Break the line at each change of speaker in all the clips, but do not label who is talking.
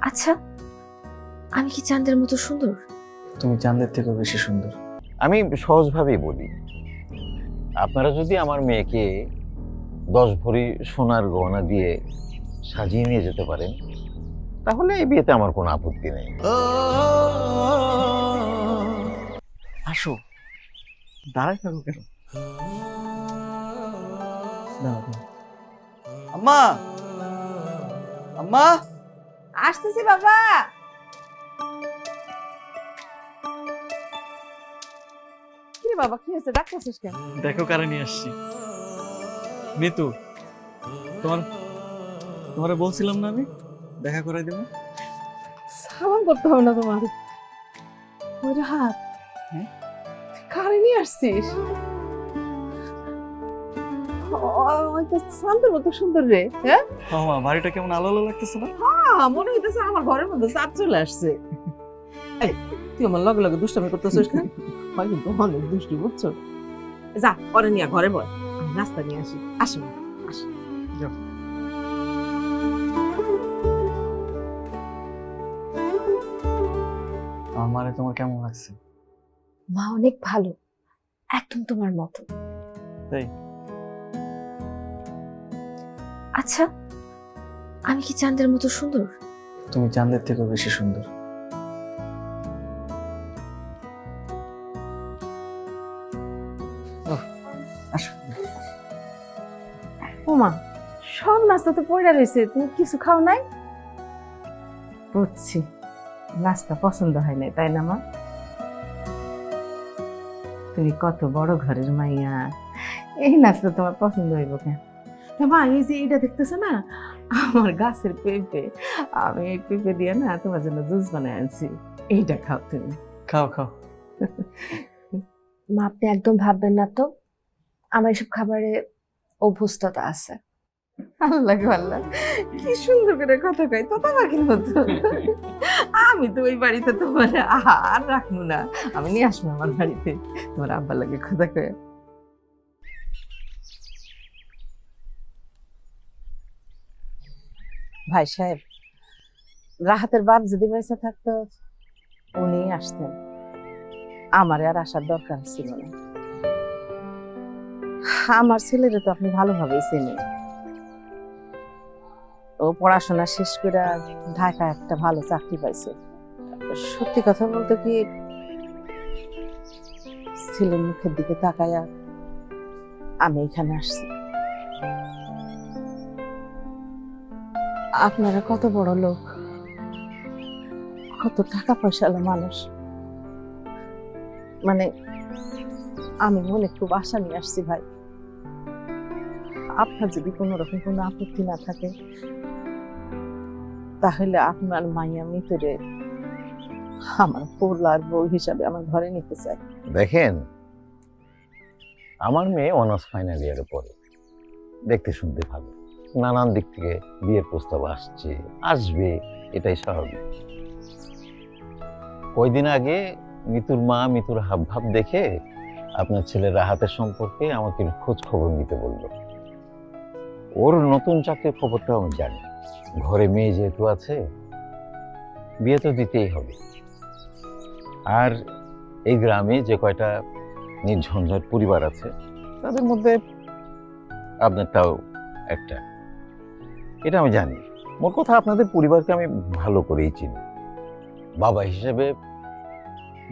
আচ্ছা, আমি কি চাঁদের মতো সুন্দর?
তুমি চাঁদের থেকেও বেশি সুন্দর।
আমি সহজভাবেই বলি, আপনারা যদি আমার মেয়েকে 10 ভরি সোনার গহনা দিয়ে সাজিয়ে নিয়ে যেতে পারেন, তাহলে এই বিয়েতে আমার কোনো আপত্তি নেই।
আসো, দাঁড়াই থাকো কেন? দাঁড়াও। আম্মা, আম্মা,
আসতেছি বাবা। কিরে বাবা, কি হয়েছে? ডাকতেছিস কেন?
দেখো কারে নিয়ে আসছি। মিতু, তোমারে বলছিলাম না আমি দেখা করাই দেবো।
সালাম করতে হবে না তোমার। ওই রে হাত,
হ্যাঁ?
তুই কারে নিয়ে আসছিস? ওই তো চাঁদের মতো সুন্দর রে। হ্যাঁ,
মামা, বাড়িটা কেমন আলো আলো লাগতেছে না?
মনে হইতেছে আমার ঘরের মধ্যে চাঁদ চলে আসছে। এই, তুই আমার লগে লগে দুষ্টামি করতেছিস কেন? হয় কিন্তু অনেক দুষ্টি, বুঝছো? যা, পরে নিয়ে ঘরে বল, আমি নাস্তা নিয়ে আসি। আসো আসো।
আমারে তোমার কেমন লাগছে?
মা অনেক ভালো, একদম তোমার মতো।
তাই?
আচ্ছা, আমি কি চাঁদের মতো সুন্দর?
তুমি চাঁদের থেকেও বেশি সুন্দর। আসো।
ওমা, সব নাস্তা তো পড়ে রয়েছে, তুমি কিছু খাও নাই? বুঝছি, নাস্তা পছন্দ হয় নাই, তাই না মা? তুমি কত বড় ঘরের মাইয়া, এই নাস্তা তোমার পছন্দ হইব কেন? মা, এই যে এটা দেখতেছো না, আমার গাছের পেঁপে, আমি এই পেঁপে দিয়ে না তোমার জন্য জুস বানাই আনছি, এইটা খাও তুমি।
খাও খাও।
মা, আপনি একদম ভাববেন না তো, আমার এসব খাবারে অভ্যস্ততা আছে।
আল্লাহ গো আল্লাহ, কি সুন্দর করে কথা কই, তোতা পাখির মতো। আমি তো ওই বাড়িতে তোমার আর রাখবো না, আমি নিয়ে আসবো আমার বাড়িতে, তোমার আব্বার লাগে কথা কয়ে। ভাই সাহেব, রাহাতের বাপ যদি বেঁচে থাকতো, উনি আসতেন, আমার আর আসার দরকার ছিল না। আমার ছেলেরে তো আপনি ভালোভাবেই চেনেন, ও পড়াশোনা শেষ করে ঢাকা একটা ভালো চাকরি পাইছে। সত্যি কথা বলতে কি, ছেলের মুখের দিকে তাকায়া আমি এখানে আসছি। আপনারা কত বড় লোক, কত টাকা পয়সাওয়ালা মানুষ, মানে আমি মনে খুব আশা নিয়ে আসছি ভাই। আপনার যদি কোনো রকম কোনো আপত্তি না থাকে, তাহলে আপনার মাইয়া মিতরে আমার পোলার বউ হিসাবে আমার ঘরে নিতে চাই।
দেখেন, আমার মেয়ে অনার্স ফাইনাল ইয়ারে পড়ে, দেখতে শুনতে ভালো, নানান দিক থেকে বিয়ের প্রস্তাব আসবে, এটাই স্বাভাবিক। কয়দিন আগে মিতুর মা মিতুর হাবভাব দেখে আপনার ছেলে রাহাতের সম্পর্কে আমাকে খোঁজ খবর নিতে বলল। ওর নতুন চাকরির খবরটাও আমি জানি। ঘরে মেয়ে যেহেতু আছে, বিয়ে তো দিতেই হবে। আর এই গ্রামে যে কয়টা নির্ঝঞ্ঝাট পরিবার আছে, তাদের মধ্যে আপনারটাও একটা, এটা আমি জানি। মোট কথা, আপনাদের পরিবারকে আমি ভালো করেই চিনি। বাবা হিসেবে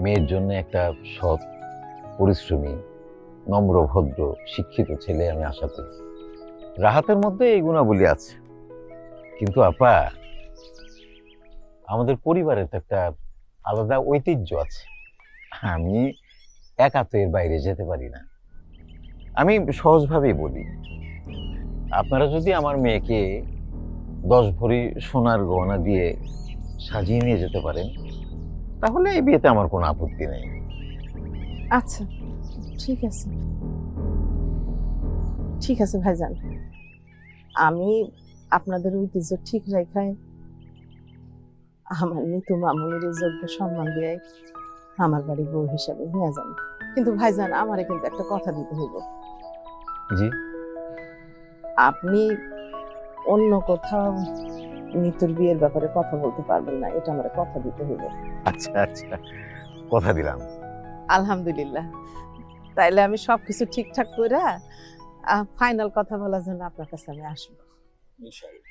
মেয়ের জন্য একটা সৎ, পরিশ্রমী, নম্র, ভদ্র, শিক্ষিত ছেলে আমি আশা করি। রাহাতের মধ্যে এই গুণাবলী আছে। কিন্তু আপা, আমাদের পরিবারের তো একটা আলাদা ঐতিহ্য আছে। আমি একা তো এর বাইরে যেতে পারি না। আমি সহজভাবেই বলি, আপনারা যদি আমার মেয়েকে 10 ভরি সোনার গহনা দিয়ে সাজিয়ে নিয়ে যেতে পারেন, তাহলে এই বিয়েতে আমার কোনো আপত্তি নেই।
আচ্ছা, ঠিক আছে, ঠিক আছে ভাইজান, আমি আপনাদের ঐতিহ্য ঠিক রেখায় আমার নিতু মামুনির যোগ্য সম্মান দিয়ে আমার বাড়ির বউ হিসাবে নিয়ে যান। কিন্তু ভাইজান, আমারে কিন্তু একটা কথা দিতে হইব।
জি।
আপনি অন্য কোথাও মিতুর বিয়ের ব্যাপারে কথা বলতে পারবেন না, এটা আমার কথা দিতে হইব।
আচ্ছা আচ্ছা, কথা দিলাম।
আলহামদুলিল্লাহ। তাইলে আমি সবকিছু ঠিকঠাক করে ফাইনাল কথা বলার জন্য আপনার কাছে আমি আসবো।
ইনশাআল্লাহ।